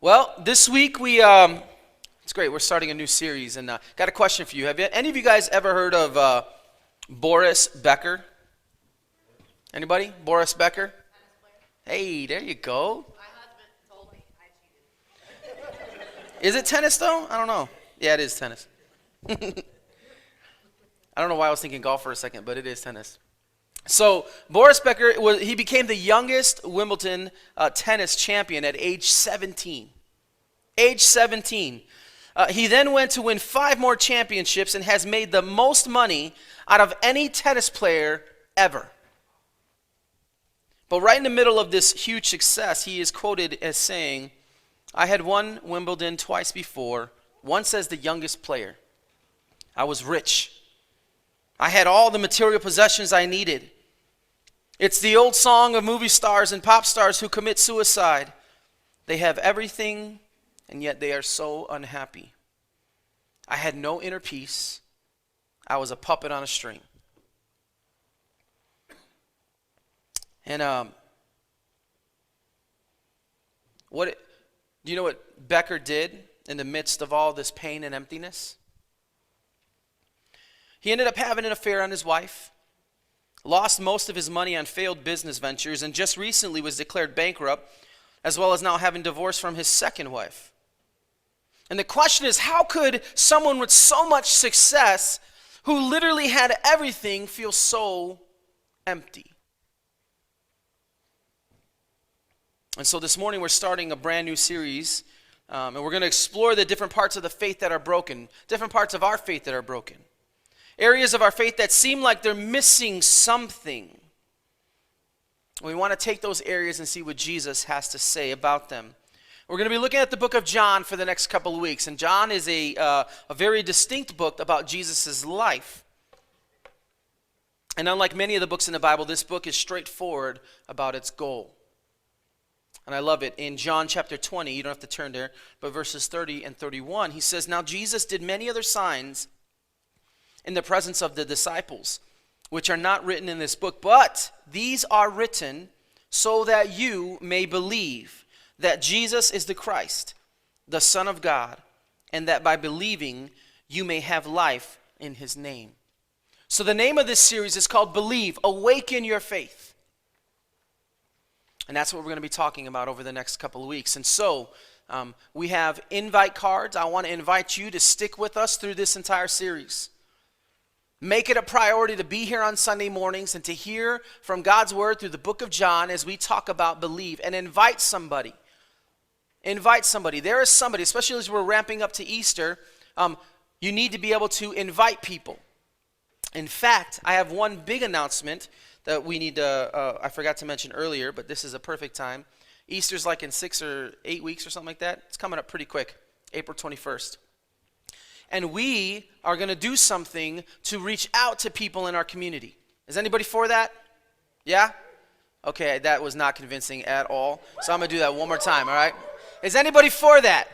Well, this week it's great. We're starting a new series, and got a question for you. Have any of you guys ever heard of Boris Becker? Anybody? Boris Becker? Hey, there you go. My husband told me I cheated. Is it tennis though? I don't know. Yeah, it is tennis. I don't know why I was thinking golf for a second, but it is tennis. So Boris Becker, he became the youngest Wimbledon tennis champion at age 17. Age 17. He then went to win 5 more championships and has made the most money out of any tennis player ever. But right in the middle of this huge success, he is quoted as saying, "I had won Wimbledon twice before, once as the youngest player. I was rich. I had all the material possessions I needed. It's the old song of movie stars and pop stars who commit suicide. They have everything, and yet they are so unhappy. I had no inner peace. I was a puppet on a string." And do you know what Becker did in the midst of all this pain and emptiness? He ended up having an affair on his wife, lost most of his money on failed business ventures, and just recently was declared bankrupt, as well as now having divorced from his second wife. And the question is, how could someone with so much success, who literally had everything, feel so empty? And so this morning we're starting a brand new series, and we're going to explore the different parts of the faith that are broken, different parts of our faith that are broken. Areas of our faith that seem like they're missing something. We want to take those areas and see what Jesus has to say about them. We're going to be looking at the book of John for the next couple of weeks. And John is a very distinct book about Jesus' life. And unlike many of the books in the Bible, this book is straightforward about its goal. And I love it. In John chapter 20, you don't have to turn there, but verses 30 and 31, he says, "Now Jesus did many other signs in the presence of the disciples, which are not written in this book, but these are written so that you may believe that Jesus is the Christ, the Son of God, and that by believing you may have life in his name." So the name of this series is called Believe, Awaken Your Faith. And that's what we're going to be talking about over the next couple of weeks. And so we have invite cards. I want to invite you to stick with us through this entire series. Make it a priority to be here on Sunday mornings and to hear from God's word through the book of John as we talk about believe, and invite somebody. Invite somebody. There is somebody, especially as we're ramping up to Easter, you need to be able to invite people. In fact, I have one big announcement that we need to, I forgot to mention earlier, but this is a perfect time. Easter's like in 6 or 8 weeks or something like that. It's coming up pretty quick, April 21st. And we are going to do something to reach out to people in our community. Is anybody for that? Yeah? Okay, that was not convincing at all. So I'm going to do that one more time, all right? Is anybody for that?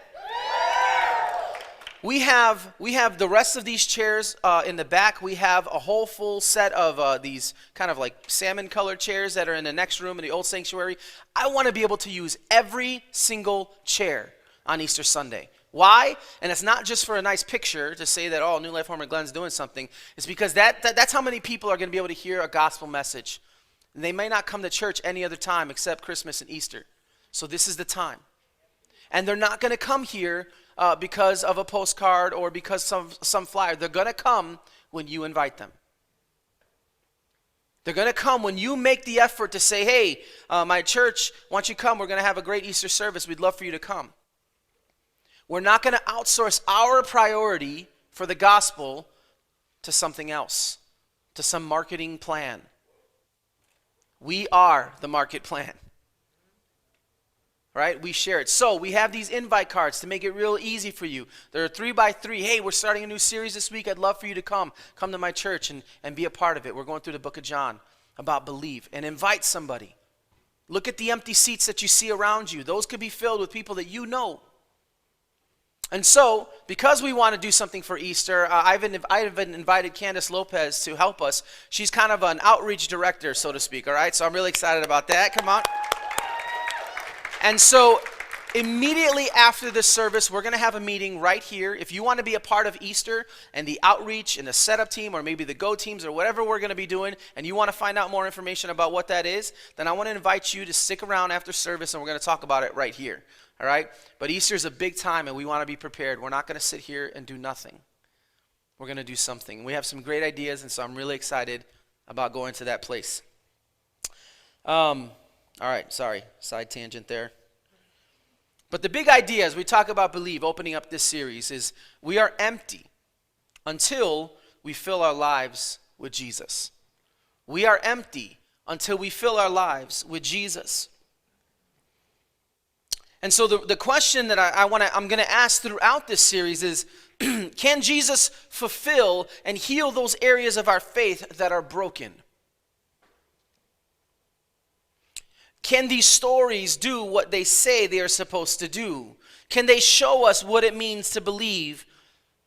We have the rest of these chairs in the back. We have a whole full set of these kind of like salmon colored chairs that are in the next room in the old sanctuary. I want to be able to use every single chair on Easter Sunday. Why? And it's not just for a nice picture to say that, oh, New Life Homer Glenn's doing something. It's because that's how many people are going to be able to hear a gospel message. And they may not come to church any other time except Christmas and Easter. So this is the time. And they're not going to come here because of a postcard or because of some flyer. They're going to come when you invite them. They're going to come when you make the effort to say, hey, my church, why don't you come? We're going to have a great Easter service. We'd love for you to come. We're not going to outsource our priority for the gospel to something else, to some marketing plan. We are the market plan. Right? We share it. So we have these invite cards to make it real easy for you. There are 3x3. Hey, we're starting a new series this week. I'd love for you to come to my church and be a part of it. We're going through the book of John about believe, and invite somebody. Look at the empty seats that you see around you. Those could be filled with people that you know. And so, because we want to do something for Easter, I've invited Candace Lopez to help us. She's kind of an outreach director, so to speak, all right? So I'm really excited about that. Come on. And so Immediately after this service, we're going to have a meeting right here. If you want to be a part of Easter and the outreach and the setup team or maybe the go teams or whatever we're going to be doing, and you want to find out more information about what that is, then I want to invite you to stick around after service and we're going to talk about it right here. All right? But Easter is a big time and we want to be prepared. We're not going to sit here and do nothing. We're going to do something. We have some great ideas, and so I'm really excited about going to that place. All right, sorry, side tangent there. But the big idea as we talk about believe, opening up this series, is we are empty until we fill our lives with Jesus. We are empty until we fill our lives with Jesus. And so the question that I'm going to ask throughout this series is, can Jesus fulfill and heal those areas of our faith that are broken? Can these stories do what they say they are supposed to do? Can they show us what it means to believe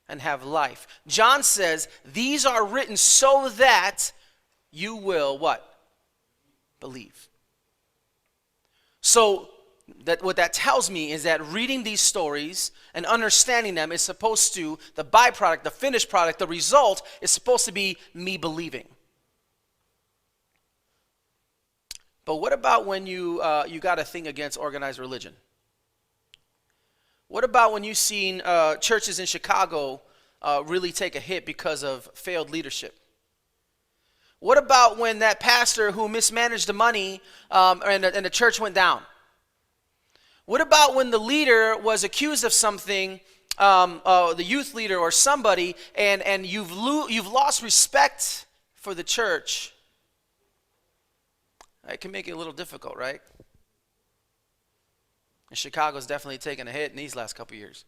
and have life? John says, these are written so that you will what? Believe. So what that tells me is that reading these stories and understanding them is supposed to, the byproduct, the finished product, the result is supposed to be me believing. But what about when you got a thing against organized religion? What about when you've seen churches in Chicago really take a hit because of failed leadership? What about when that pastor who mismanaged the money and the church went down? What about when the leader was accused of something, the youth leader or somebody, and you've lost respect for the church? It can make it a little difficult, right? And Chicago's definitely taken a hit in these last couple years.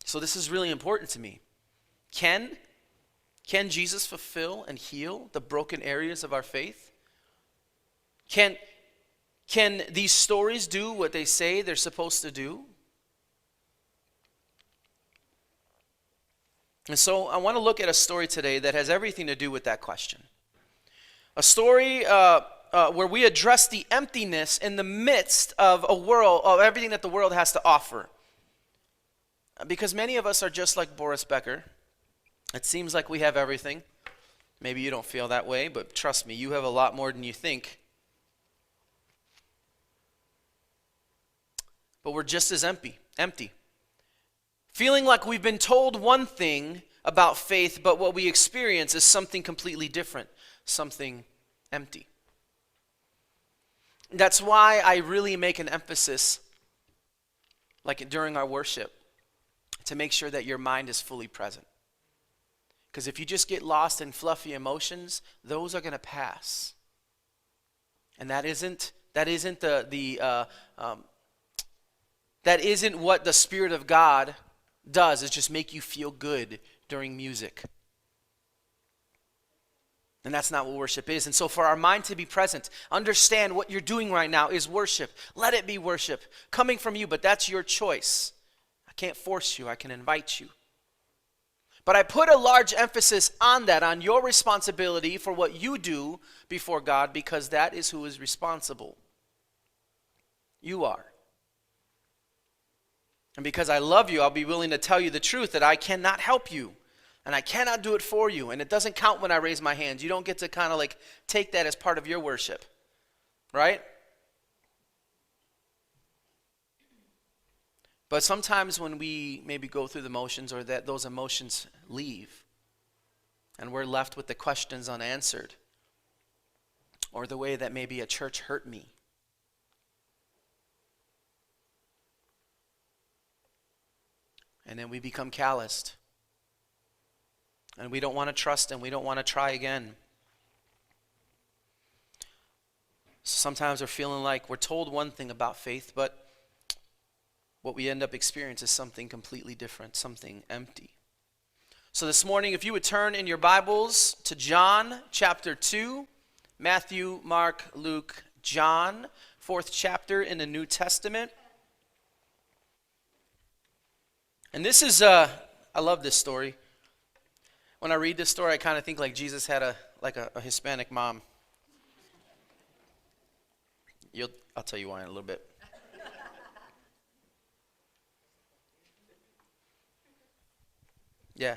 So this is really important to me. Can Jesus fulfill and heal the broken areas of our faith? Can these stories do what they say they're supposed to do? And so I want to look at a story today that has everything to do with that question. A story where we address the emptiness in the midst of a world, of everything that the world has to offer. Because many of us are just like Boris Becker. It seems like we have everything. Maybe you don't feel that way, but trust me, you have a lot more than you think. But we're just as empty. Feeling like we've been told one thing about faith, but what we experience is something completely different. Something empty. That's why I really make an emphasis, like during our worship, to make sure that your mind is fully present. Because if you just get lost in fluffy emotions, those are going to pass. And that isn't that isn't what the Spirit of God does, is just make you feel good during music. And that's not what worship is. And so for our mind to be present, understand what you're doing right now is worship. Let it be worship coming from you, but that's your choice. I can't force you. I can invite you. But I put a large emphasis on that, on your responsibility for what you do before God, because that is who is responsible. You are. And because I love you, I'll be willing to tell you the truth that I cannot help you. And I cannot do it for you. And it doesn't count when I raise my hands. You don't get to kind of like take that as part of your worship. Right? But sometimes when we maybe go through the motions, or that those emotions leave, and we're left with the questions unanswered, or the way that maybe a church hurt me, and then we become calloused. And we don't want to trust, and we don't want to try again. Sometimes we're feeling like we're told one thing about faith, but what we end up experiencing is something completely different, something empty. So this morning, if you would turn in your Bibles to John chapter 2, Matthew, Mark, Luke, John, 4th chapter in the New Testament. And this is, I love this story. When I read this story, I kind of think like Jesus had a Hispanic mom. I'll tell you why in a little bit. Yeah.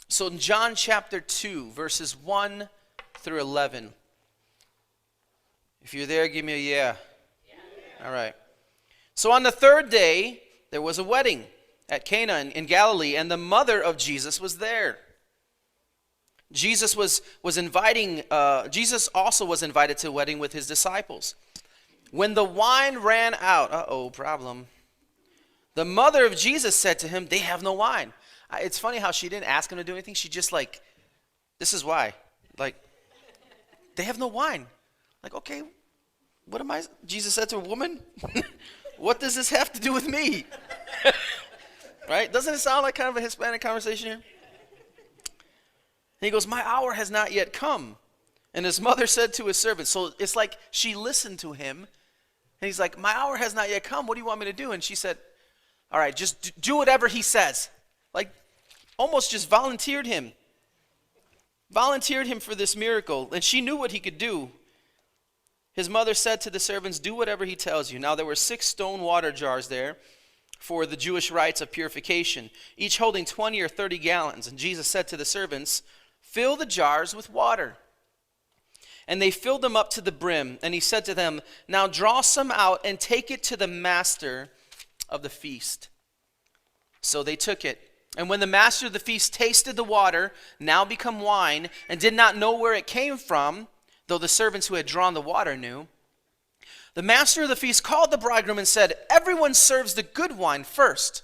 So in John chapter 2, verses 1 through 11. If you're there, give me a yeah. All right. So on the third day, there was a wedding at Cana in Galilee, and the mother of Jesus was there. Jesus also was invited to a wedding with his disciples. When the wine ran out, problem. The mother of Jesus said to him, "They have no wine." It's funny how she didn't ask him to do anything. She just this is why. They have no wine. Okay, what am I? Jesus said to a woman, "What does this have to do with me?" Right? Doesn't it sound like kind of a Hispanic conversation here? And he goes, "My hour has not yet come." And his mother said to his servants, so it's like she listened to him. And he's like, "My hour has not yet come. What do you want me to do?" And she said, "All right, just do whatever he says." Almost just volunteered him for this miracle. And she knew what he could do. His mother said to the servants, "Do whatever he tells you." Now there were 6 stone water jars there for the Jewish rites of purification, each holding 20 or 30 gallons. And Jesus said to the servants, "Fill the jars with water." And they filled them up to the brim. And he said to them, "Now draw some out and take it to the master of the feast." So they took it. And when the master of the feast tasted the water, now become wine, and did not know where it came from, though the servants who had drawn the water knew, the master of the feast called the bridegroom and said, "Everyone serves the good wine first,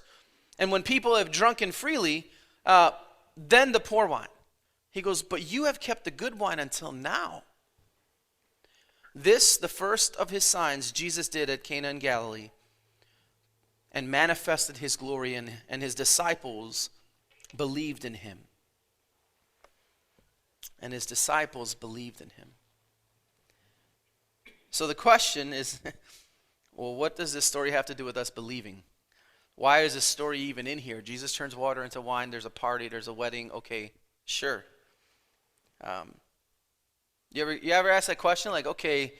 and when people have drunken freely, then the poor wine." He goes, "But you have kept the good wine until now." This, the first of his signs, Jesus did at Cana in Galilee, and manifested his glory, and his disciples believed in him. And his disciples believed in him. So the question is, well, what does this story have to do with us believing? Why is this story even in here? Jesus turns water into wine, there's a party, there's a wedding, okay, sure. You ever ask that question? Okay,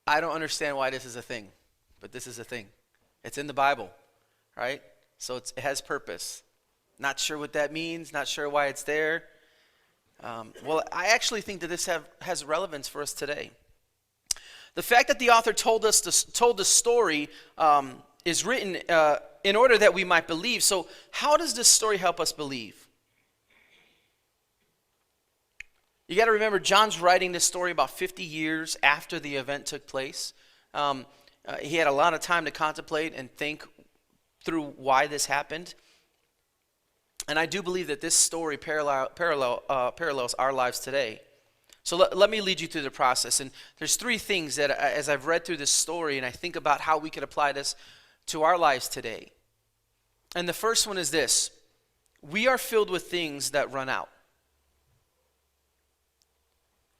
I don't understand why this is a thing, but this is a thing. It's in the Bible, right? So it has purpose. Not sure what that means, not sure why it's there. Well, I actually think that this has relevance for us today. The fact that the author told the story is written in order that we might believe. So how does this story help us believe? You got to remember, John's writing this story about 50 years after the event took place. He had a lot of time to contemplate and think through why this happened. And I do believe that this story parallels our lives today. So let me lead you through the process. And there's 3 things that, as I've read through this story and I think about how we could apply this to our lives today. And the first one is this: we are filled with things that run out.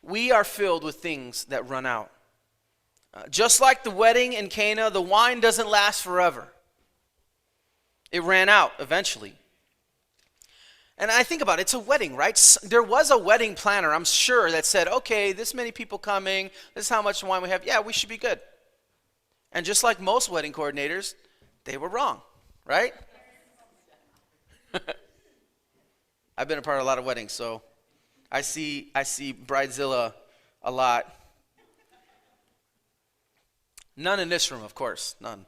We are filled with things that run out. Just like the wedding in Cana, the wine doesn't last forever. It ran out eventually. And I think about it, it's a wedding, right? There was a wedding planner, I'm sure, that said, okay, this many people coming, this is how much wine we have. Yeah, we should be good. And just like most wedding coordinators, they were wrong, right? I've been a part of a lot of weddings, so I see Bridezilla a lot. None in this room, of course, none.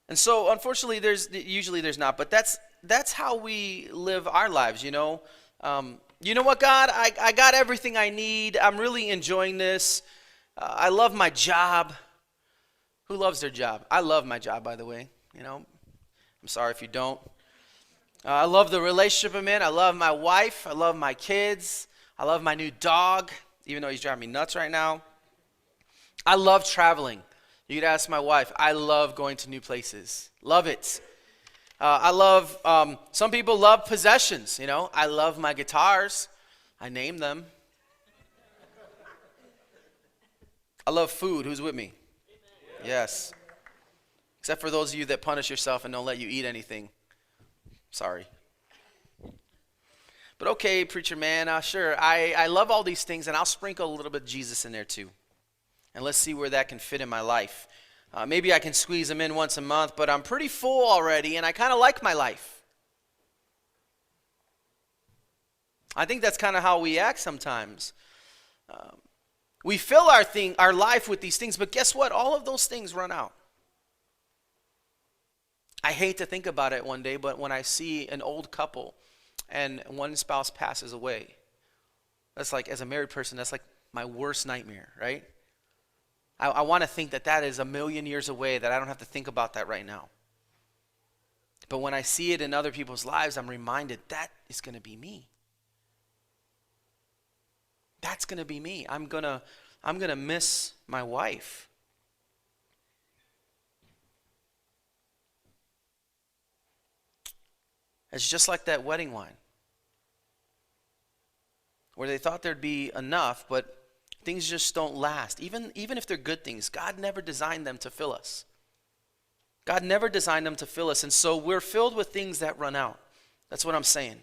And so, unfortunately, there's not, but that's how we live our lives, you know. You know what, God? I got everything I need. I'm really enjoying this. I love my job. Who loves their job? I love my job, by the way. You know, I'm sorry if you don't. I love the relationship I'm in. I love my wife. I love my kids. I love my new dog, even though he's driving me nuts right now. I love traveling. You could ask my wife. I love going to new places. Love it. I love, some people love possessions, you know. I love my guitars. I name them. I love food. Who's with me? Yes. Except for those of you that punish yourself and don't let you eat anything. Sorry. But okay, preacher man, sure, I love all these things, and I'll sprinkle a little bit of Jesus in there too. And let's see where that can fit in my life. Maybe I can squeeze them in once a month, but I'm pretty full already, and I kind of like my life. I think that's kind of how we act sometimes. We fill our life with these things, but guess what? All of those things run out. I hate to think about it one day, but when I see an old couple and one spouse passes away, that's like, as a married person, that's like my worst nightmare, right? I want to think that is a million years away, that I don't have to think about that right now. But when I see it in other people's lives, I'm reminded that is going to be me. That's going to be me. I'm going to miss my wife. It's just like that wedding wine, where they thought there'd be enough, but things just don't last. Even if they're good things, God never designed them to fill us. God never designed them to fill us, and so we're filled with things that run out. That's what I'm saying.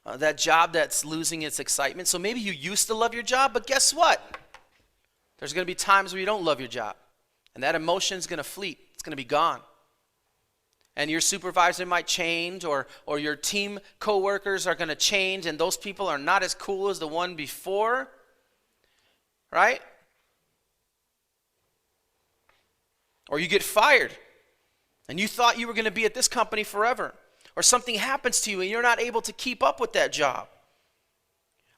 That job that's losing its excitement. So maybe you used to love your job, but guess what? There's going to be times where you don't love your job. And that emotion's going to fleet. It's going to be gone. And your supervisor might change, or your team coworkers are going to change, and those people are not as cool as the one before. Right? Or you get fired, and you thought you were going to be at this company forever. Or something happens to you and you're not able to keep up with that job.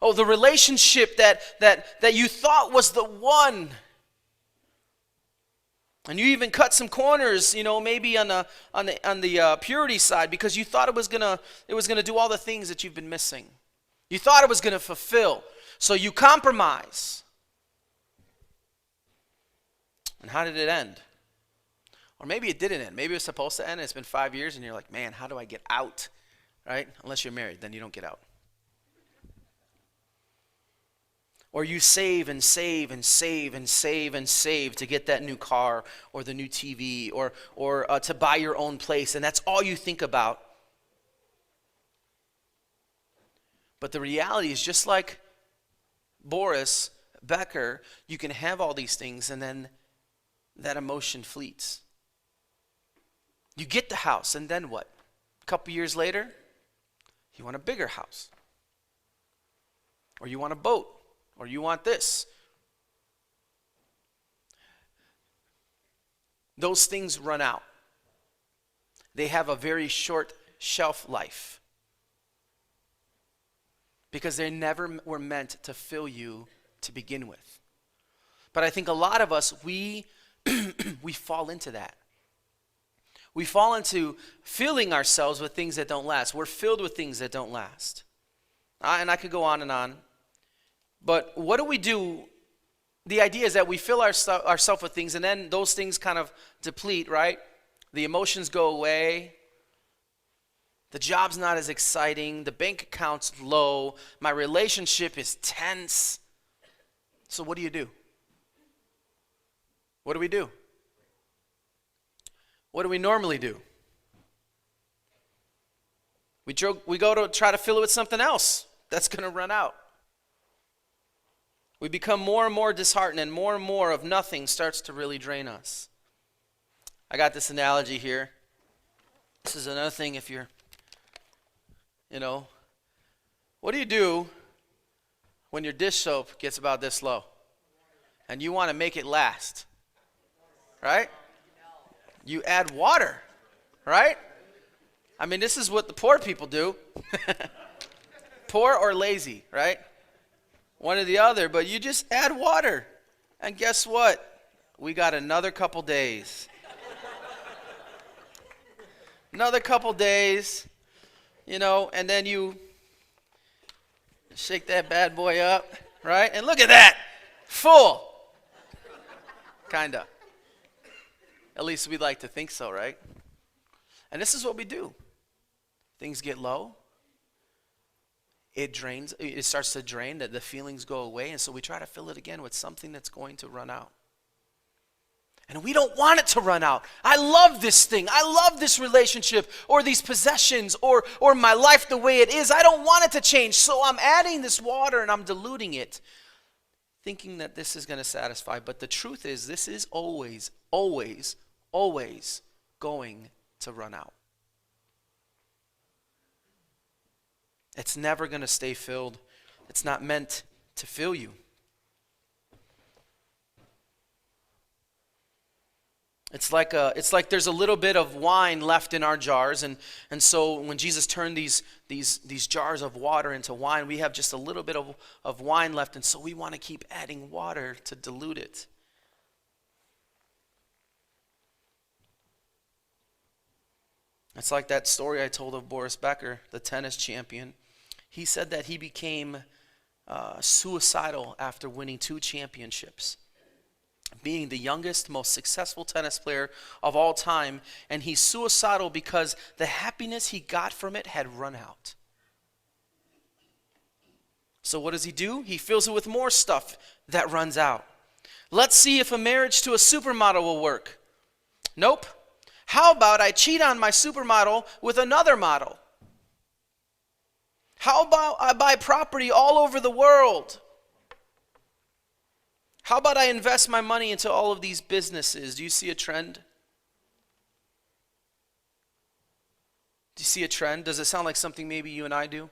Oh, the relationship that you thought was the one. And you even cut some corners, maybe on the purity side, because you thought it was gonna do all the things that you've been missing. You thought it was gonna fulfill. So you compromise. And how did it end? Or maybe it didn't end. Maybe it was supposed to end, and it's been 5 years, and you're like, man, how do I get out? Right? Unless you're married, then you don't get out. Or you save and save and save and save and save to get that new car or the new TV or to buy your own place, and that's all you think about. But the reality is, just like Boris Becker, you can have all these things, and then that emotion fleets. You get the house, and then what? A couple years later, you want a bigger house. Or you want a boat. Or you want this. Those things run out. They have a very short shelf life. Because they never were meant to fill you to begin with. But I think a lot of us, we fall into that. We fall into filling ourselves with things that don't last. We're filled with things that don't last. And I could go on and on. But what do we do? The idea is that we fill ourselves with things, and then those things kind of deplete, right? The emotions go away. The job's not as exciting. The bank account's low. My relationship is tense. So what do you do? What do we do? What do we normally do? We go to try to fill it with something else that's going to run out. We become more and more disheartened, and more of nothing starts to really drain us. I got this analogy here. This is another thing if you're, what do you do when your dish soap gets about this low and you want to make it last? Right? You add water, right? I mean, this is what the poor people do. Poor or lazy, right? One or the other, but you just add water. And guess what? We got another couple days. Another couple days, and then you shake that bad boy up, right? And look at that, full. Kinda. At least we'd like to think so, right? And this is what we do. Things get low. It drains. It starts to drain. The feelings go away. And so we try to fill it again with something that's going to run out. And we don't want it to run out. I love this thing. I love this relationship or these possessions or my life the way it is. I don't want it to change. So I'm adding this water and I'm diluting it, thinking that this is going to satisfy. But the truth is, this is always, always, always going to run out. It's never going to stay filled. It's not meant to fill you. It's like there's a little bit of wine left in our jars, and so when Jesus turned these jars of water into wine, we have just a little bit of wine left, and so we want to keep adding water to dilute it. It's like that story I told of Boris Becker, the tennis champion. He said that he became suicidal after winning 2 championships, being the youngest, most successful tennis player of all time, and he's suicidal because the happiness he got from it had run out. So what does he do? He fills it with more stuff that runs out. Let's see if a marriage to a supermodel will work. Nope. How about I cheat on my supermodel with another model? How about I buy property all over the world? How about I invest my money into all of these businesses? Do you see a trend? Do you see a trend? Does it sound like something maybe you and I do?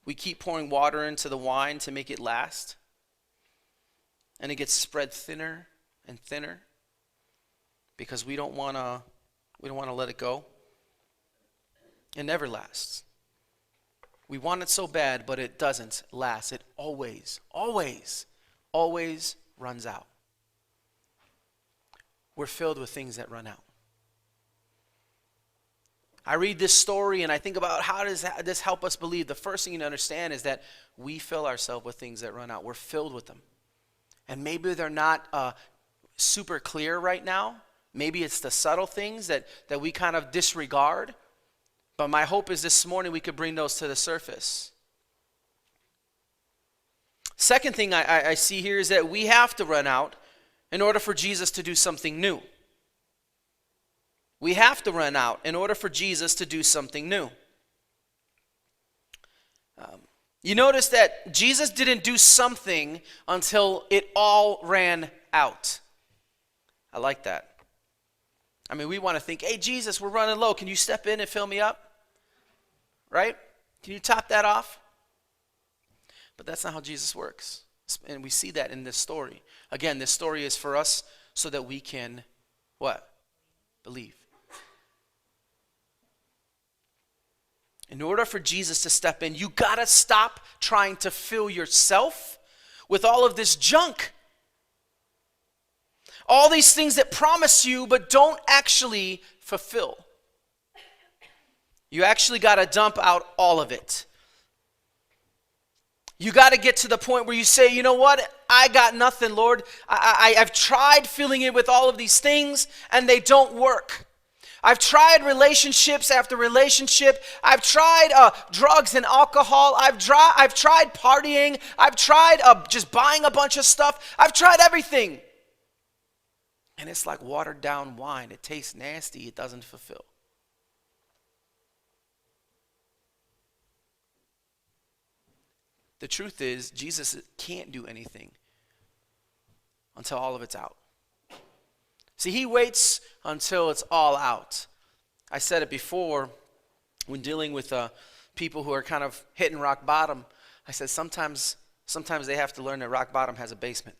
We keep pouring water into the wine to make it last. And it gets spread thinner and thinner because we don't want to let it go. It never lasts. We want it so bad, but it doesn't last. It always runs out. We're filled with things that run out. I read this story and I think about how does this help us believe. The first thing you need to understand is that we fill ourselves with things that run out. We're filled with them. And maybe they're not super clear right now. Maybe it's the subtle things that we kind of disregard. But my hope is this morning we could bring those to the surface. Second thing I see here is that we have to run out in order for Jesus to do something new. We have to run out in order for Jesus to do something new. You notice that Jesus didn't do something until it all ran out. I like that. I mean, we want to think, hey, Jesus, we're running low. Can you step in and fill me up? Right? Can you top that off? But that's not how Jesus works. And we see that in this story. Again, this story is for us so that we can, what? Believe. In order for Jesus to step in, you got to stop trying to fill yourself with all of this junk. All these things that promise you but don't actually fulfill. You actually got to dump out all of it. You got to get to the point where you say, you know what? I got nothing, Lord. I've tried filling it with all of these things and they don't work. I've tried relationships after relationship. I've tried drugs and alcohol. I've tried partying. I've tried just buying a bunch of stuff. I've tried everything. And it's like watered down wine. It tastes nasty. It doesn't fulfill. The truth is, Jesus can't do anything until all of it's out. See, he waits until it's all out. I said it before when dealing with people who are kind of hitting rock bottom. I said sometimes they have to learn that rock bottom has a basement.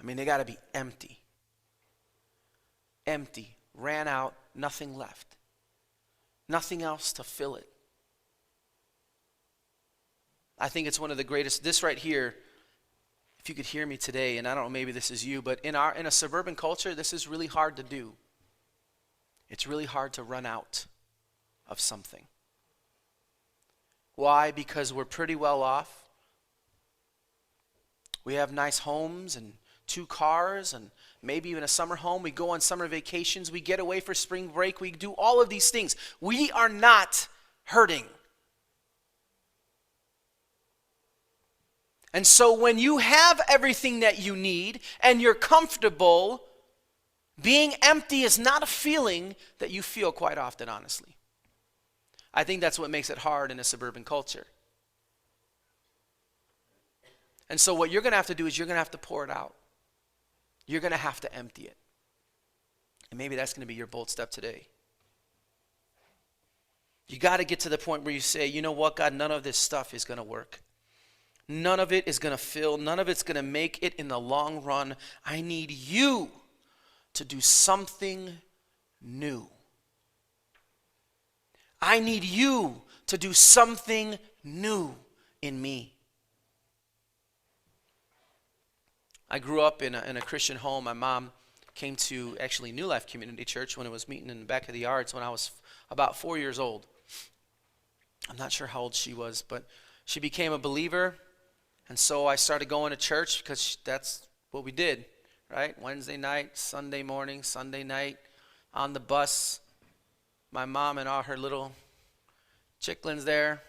I mean, they got to be empty. Empty. Ran out, nothing left. Nothing else to fill it. I think it's one of the greatest, this right here, if you could hear me today, and I don't know, maybe this is you, but in a suburban culture, this is really hard to do. It's really hard to run out of something. Why? Because we're pretty well off. We have nice homes and 2 cars and maybe even a summer home. We go on summer vacations. We get away for spring break. We do all of these things. We are not hurting. And so when you have everything that you need and you're comfortable, being empty is not a feeling that you feel quite often, honestly. I think that's what makes it hard in a suburban culture. And so what you're going to have to do is you're going to have to pour it out. You're going to have to empty it. And maybe that's going to be your bold step today. You got to get to the point where you say, you know what, God, none of this stuff is going to work. None of it is going to fill. None of it's going to make it in the long run. I need you to do something new. I need you to do something new in me. I grew up in a Christian home. My mom came to actually New Life Community Church when it was meeting in the back of the yards when I was about 4 years old. I'm not sure how old she was, but she became a believer. And so I started going to church because that's what we did, right? Wednesday night, Sunday morning, Sunday night, on the bus. My mom and all her little chicklins there.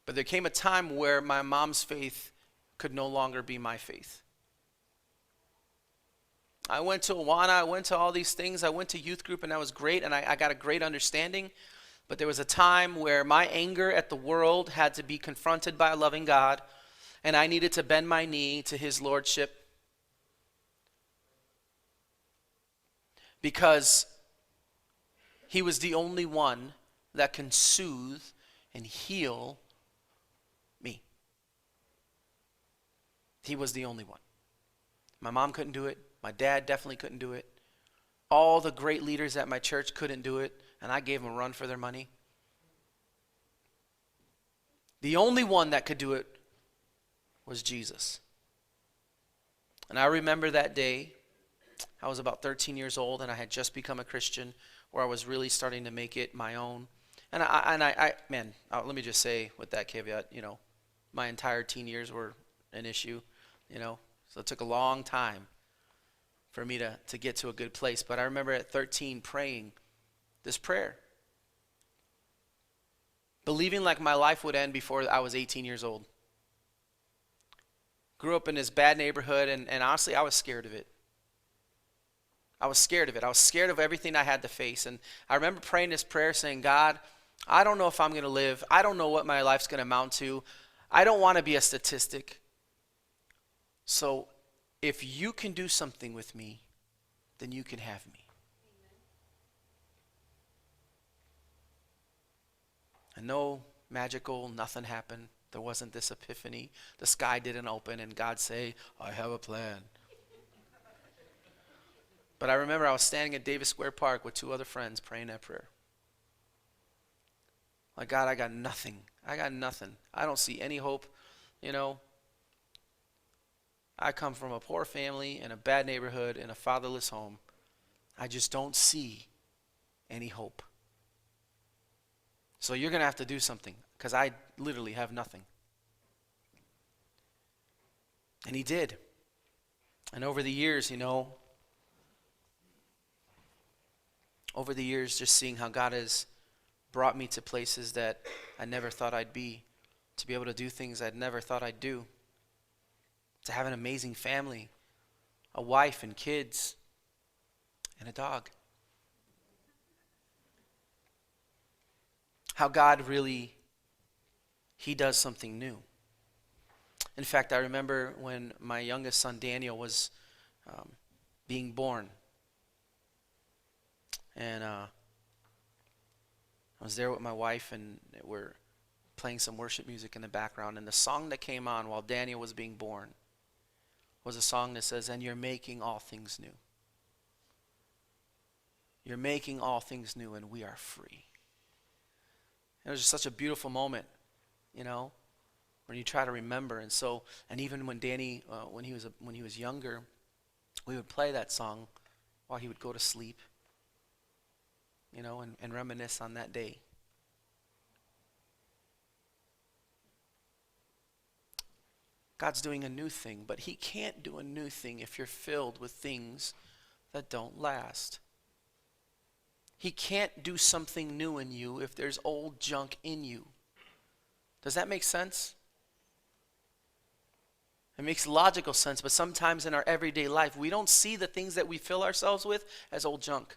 But there came a time where my mom's faith could no longer be my faith. I went to Awana, I went to all these things, I went to youth group, and that was great, and I got a great understanding. But there was a time where my anger at the world had to be confronted by a loving God, and I needed to bend my knee to his lordship. Because he was the only one that can soothe and heal me. He was the only one. My mom couldn't do it. My dad definitely couldn't do it. All the great leaders at my church couldn't do it, and I gave them a run for their money. The only one that could do it was Jesus. And I remember that day, I was about 13 years old, and I had just become a Christian, where I was really starting to make it my own. And let me just say with that caveat, my entire teen years were an issue, so it took a long time for me to get to a good place. But I remember at 13 praying this prayer, believing like my life would end before I was 18 years old. Grew up in this bad neighborhood, and honestly, I was scared of it. I was scared of it. I was scared of everything I had to face. And I remember praying this prayer saying, God, I don't know if I'm going to live. I don't know what my life's going to amount to. I don't want to be a statistic. So if you can do something with me, then you can have me. And no magical, nothing happened. There wasn't this epiphany. The sky didn't open and God say, I have a plan. But I remember I was standing at Davis Square Park with 2 other friends praying that prayer. Like, God, I got nothing. I got nothing. I don't see any hope. I come from a poor family in a bad neighborhood in a fatherless home. I just don't see any hope. So you're going to have to do something because I literally have nothing. And he did. And over the years, just seeing how God has brought me to places that I never thought I'd be, to be able to do things I'd never thought I'd do, to have an amazing family, a wife and kids, and a dog. How God really, he does something new. In fact, I remember when my youngest son Daniel was being born. And I was there with my wife, and we're playing some worship music in the background. And the song that came on while Daniel was being born was a song that says, and you're making all things new. You're making all things new, and we are free. It was just such a beautiful moment, when you try to remember. And even when Danny, when he was younger, we would play that song while he would go to sleep. And reminisce on that day. God's doing a new thing, but he can't do a new thing if you're filled with things that don't last. He can't do something new in you if there's old junk in you. Does that make sense? It makes logical sense, but sometimes in our everyday life, we don't see the things that we fill ourselves with as old junk.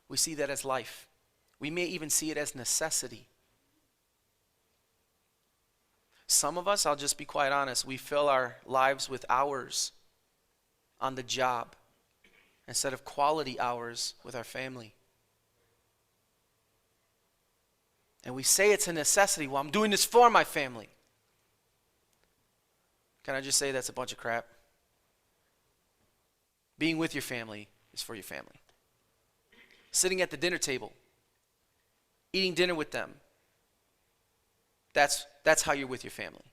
We see that as life. We may even see it as necessity. Some of us, I'll just be quite honest, we fill our lives with hours on the job instead of quality hours with our family. And we say it's a necessity. Well, I'm doing this for my family. Can I just say that's a bunch of crap? Being with your family is for your family. Sitting at the dinner table, eating dinner with them, that's how you're with your family.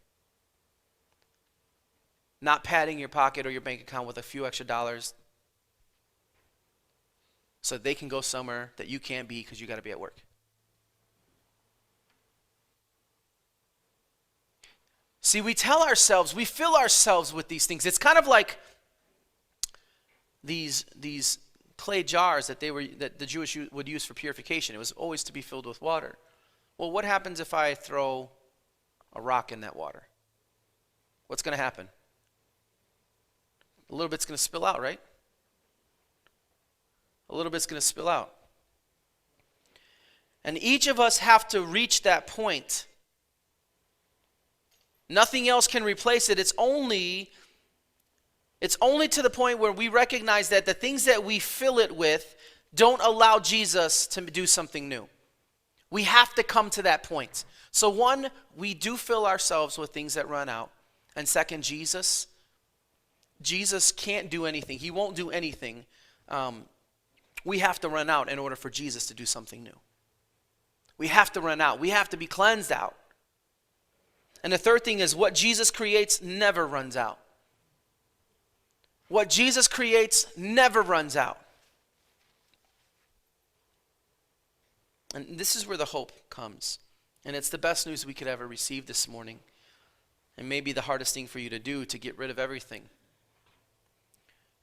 Not padding your pocket or your bank account with a few extra dollars so they can go somewhere that you can't be because you got to be at work. See, we fill ourselves with these things. It's kind of like these clay jars that the Jewish would use for purification. It was always to be filled with water. Well, what happens if I throw a rock in that water? What's going to happen? A little bit's going to spill out, right? A little bit's going to spill out. And each of us have to reach that point. Nothing else can replace it. It's only to the point where we recognize that the things that we fill it with don't allow Jesus to do something new. We have to come to that point. So one, we do fill ourselves with things that run out. And second, Jesus can't do anything. He won't do anything. We have to run out in order for Jesus to do something new. We have to run out. We have to be cleansed out. And the third thing is what Jesus creates never runs out. What Jesus creates never runs out. And this is where the hope comes. And it's the best news we could ever receive this morning. And maybe the hardest thing for you to do, to get rid of everything.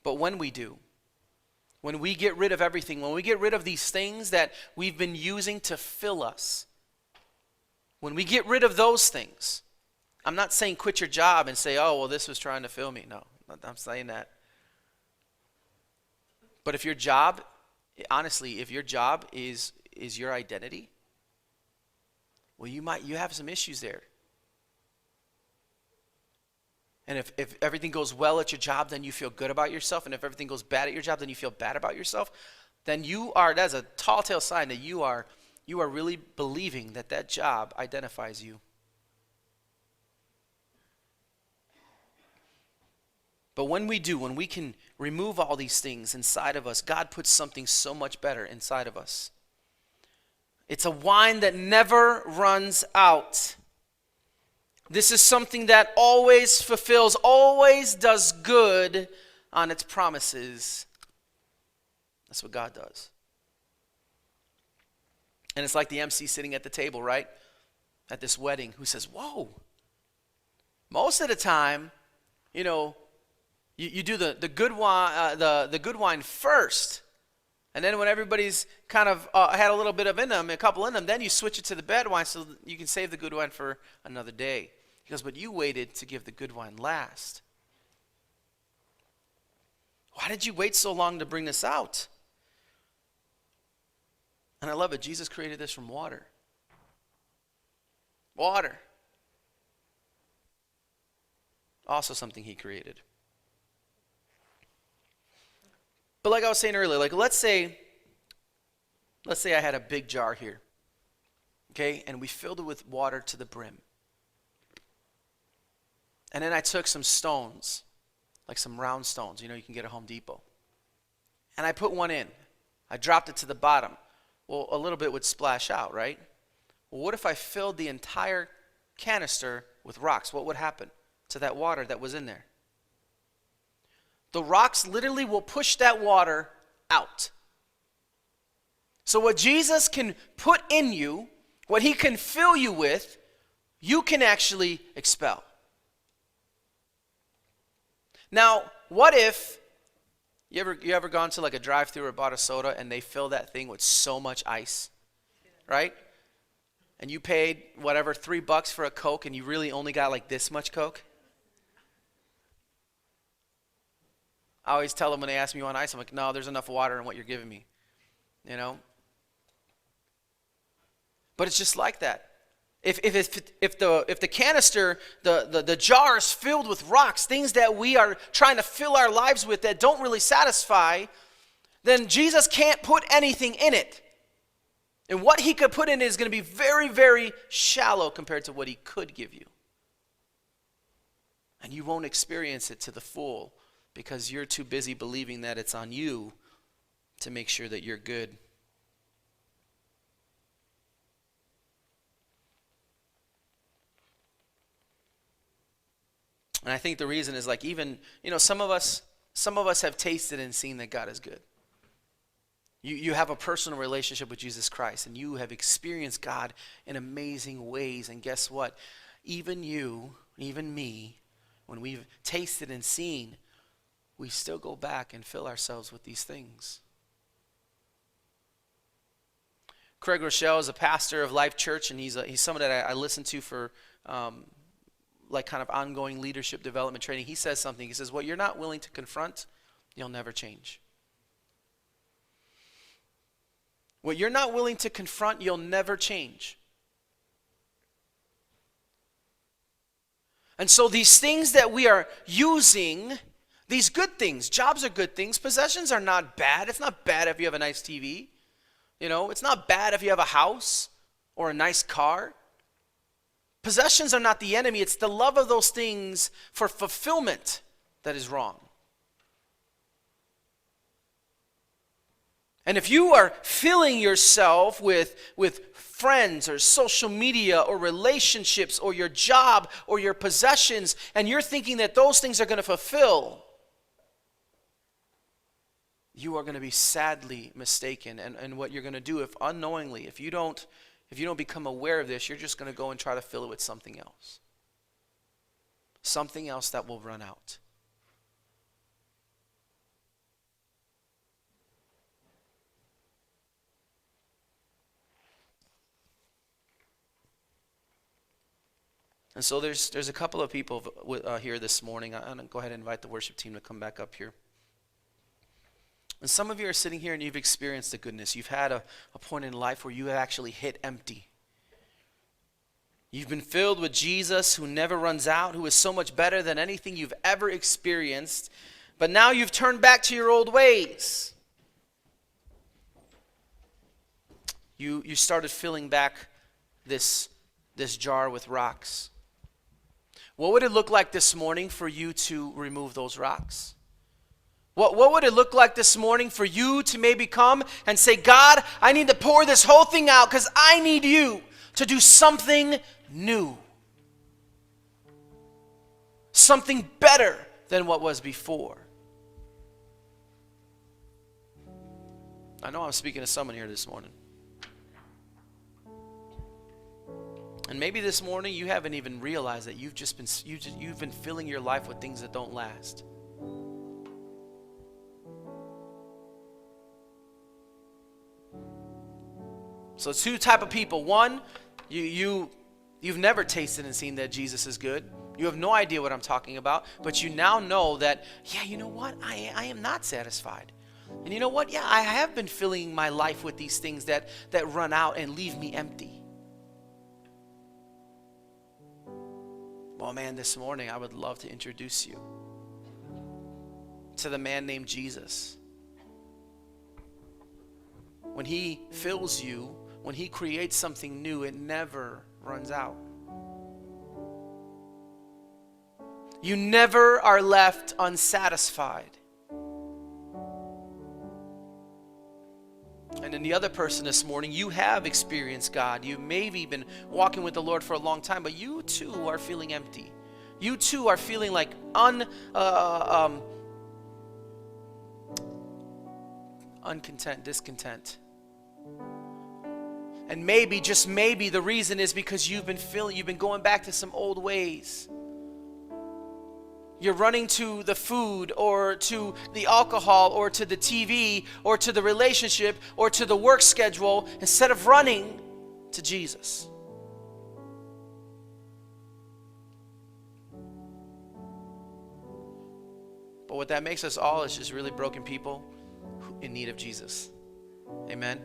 But when we do, when we get rid of everything, when we get rid of these things that we've been using to fill us, when we get rid of those things, I'm not saying quit your job and say, oh, well, this was trying to fill me. No, I'm saying that. But if your job, honestly, if your job is your identity, well, you have some issues there. And if everything goes well at your job, then you feel good about yourself. And if everything goes bad at your job, then you feel bad about yourself. Then that's a tall tale sign that you are really believing that job identifies you. But when we can remove all these things inside of us, God puts something so much better inside of us. It's a wine that never runs out. This is something that always fulfills, always does good on its promises. That's what God does. And it's like the MC sitting at the table, right? At this wedding, who says, whoa. Most of the time, you do the good wine, the good wine first, and then when everybody's kind of had a little bit of a couple in them, then you switch it to the bad wine so you can save the good wine for another day. He goes, but you waited to give the good wine last. Why did you wait so long to bring this out? And I love it. Jesus created this from water. Water. Also something he created. But like I was saying earlier, let's say I had a big jar here, okay, and we filled it with water to the brim. And then I took some stones, like some round stones, you can get at Home Depot. And I put one in. I dropped it to the bottom. Well, a little bit would splash out, right? Well, what if I filled the entire canister with rocks? What would happen to that water that was in there? The rocks literally will push that water out. So what Jesus can put in you, what he can fill you with, you can actually expel. Now, what if you ever gone to like a drive-thru or bought a soda and they fill that thing with so much ice, right? and you paid whatever $3 for a Coke and you really only got like this much Coke? I always tell them when they ask me you want ice, I'm like, no, there's enough water in what you're giving me. You know? But it's just like that. If the canister, the jar is filled with rocks, things that we are trying to fill our lives with that don't really satisfy, then Jesus can't put anything in it. And what he could put in it is going to be very, very shallow compared to what he could give you. And you won't experience it to the full because you're too busy believing that it's on you to make sure that you're good. And I think the reason is like even, some of us have tasted and seen that God is good. You have a personal relationship with Jesus Christ and you have experienced God in amazing ways. And guess what? Even you, even me, when we've tasted and seen, we still go back and fill ourselves with these things. Craig Rochelle is a pastor of Life Church, and he's someone that I listen to for like kind of ongoing leadership development training. He says something. He says, what you're not willing to confront, you'll never change. What you're not willing to confront, you'll never change. And so these things that we are using, these good things, jobs are good things, possessions are not bad. It's not bad if you have a nice TV. It's not bad if you have a house or a nice car. Possessions are not the enemy. It's the love of those things for fulfillment that is wrong. And if you are filling yourself with friends or social media or relationships or your job or your possessions, and you're thinking that those things are going to fulfill, you are going to be sadly mistaken. And what you're going to do, if unknowingly, if you don't become aware of this, you're just going to go and try to fill it with something else. Something else that will run out. And so there's a couple of people here this morning. I'm going to go ahead and invite the worship team to come back up here. And some of you are sitting here and you've experienced the goodness. You've had a point in life where you have actually hit empty. You've been filled with Jesus who never runs out, who is so much better than anything you've ever experienced. But now you've turned back to your old ways. You started filling back this jar with rocks. What would it look like this morning for you to remove those rocks? What would it look like this morning for you to maybe come and say, God, I need to pour this whole thing out because I need you to do something new. Something better than what was before. I know I'm speaking to someone here this morning. And maybe this morning you haven't even realized that you've been filling your life with things that don't last. So two type of people. One, you've never tasted and seen that Jesus is good. You have no idea what I'm talking about, but you now know that, yeah, you know what? I am not satisfied. And you know what? Yeah, I have been filling my life with these things that run out and leave me empty. Well, man, this morning I would love to introduce you to the man named Jesus. When he fills you, when he creates something new, it never runs out. You never are left unsatisfied. And then the other person this morning, you have experienced God. You maybe been walking with the Lord for a long time, but you too are feeling empty. You too are feeling like uncontent, discontent. And maybe, just maybe, the reason is because you've been going back to some old ways. You're running to the food or to the alcohol or to the TV or to the relationship or to the work schedule instead of running to Jesus. But what that makes us all is just really broken people in need of Jesus. Amen?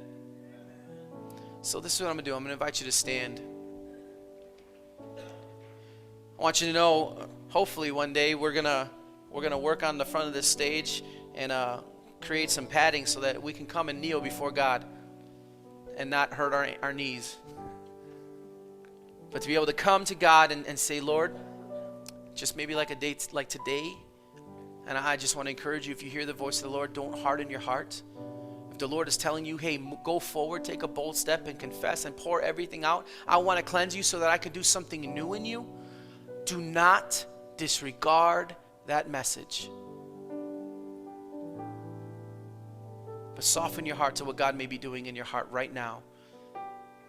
So this is what I'm going to do. I'm going to invite you to stand. I want you to know, hopefully one day we're gonna work on the front of this stage and create some padding so that we can come and kneel before God and not hurt our knees. But to be able to come to God and say, Lord, just maybe like a day like today, and I just want to encourage you, if you hear the voice of the Lord, don't harden your heart. If the Lord is telling you, hey, go forward, take a bold step and confess and pour everything out. I want to cleanse you so that I can do something new in you. Do not disregard that message. But soften your heart to what God may be doing in your heart right now.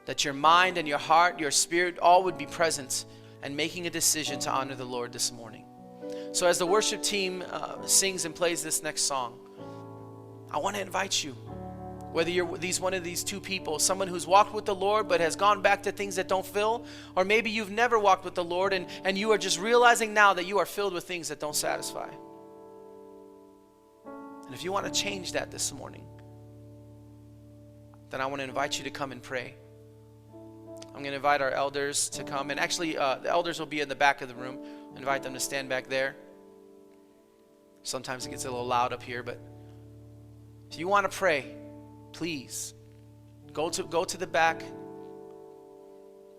That your mind and your heart, your spirit, all would be present and making a decision to honor the Lord this morning. So as the worship team sings and plays this next song, I want to invite you, whether you're one of these two people, someone who's walked with the Lord but has gone back to things that don't fill, or maybe you've never walked with the Lord and you are just realizing now that you are filled with things that don't satisfy. And if you want to change that this morning, then I want to invite you to come and pray. I'm going to invite our elders to come. And actually, the elders will be in the back of the room. Invite them to stand back there. Sometimes it gets a little loud up here, but if you want to pray, please go to the back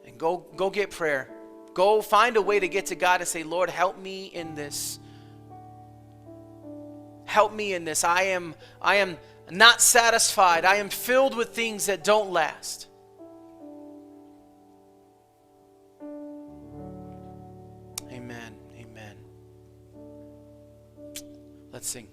and go get prayer. Go find a way to get to God and say, Lord, help me in this. Help me in this. I am not satisfied. I am filled with things that don't last. Amen. Amen. Let's sing.